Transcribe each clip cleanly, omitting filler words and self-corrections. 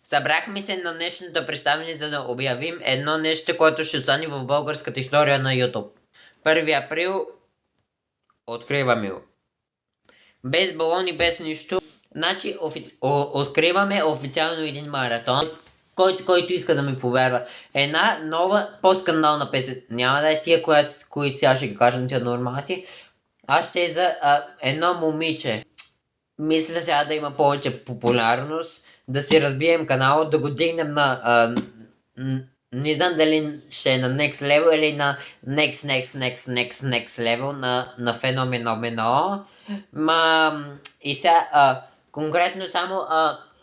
Събрахме се на днешното представяне, за да обявим едно нещо, което ще остане в българската история на YouTube. 1 април откриваме го. Без балони, без нищо. Значи откриваме официално един маратон. Който иска да ми повярва. Една нова по-скандална песен. Няма да е тия, които сега ще ги кажем, тия нормати. Аз ще за едно момиче. Мисля сега да има повече популярност, да си разбием канала, да го дигнем на... не знам дали ще е на next level или на next level на феноменомено. И сега конкретно само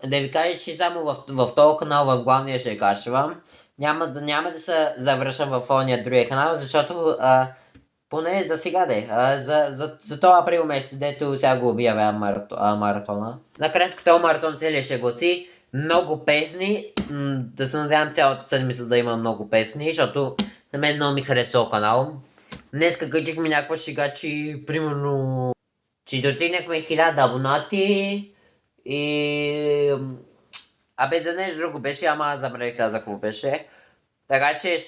да ви кажа, че само в този канал, в главния ще качвам. Няма да се завършам в ония другия канал, защото поне за сега за този април месец, дето сега го обявявам маратона. Накратко този маратон целият ще гласи много песни. Да се надявам цялата седмица да има много песни, защото на мен много ми харесва канал. Днеска качихме някаква шега, че примерно че достигнахме 1000 абонати и... за нещо друго беше, ама забравих сега за какво беше. Така че...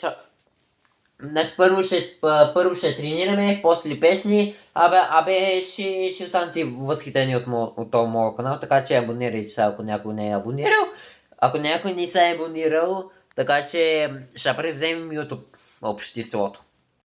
Значи първо ще тренираме, после песни, ще останете възхитени от този моят канал, така че абонирайте се, ако някой не е абонирал. Ако някой не се е абонирал, така че ще превземем YouTube обществото.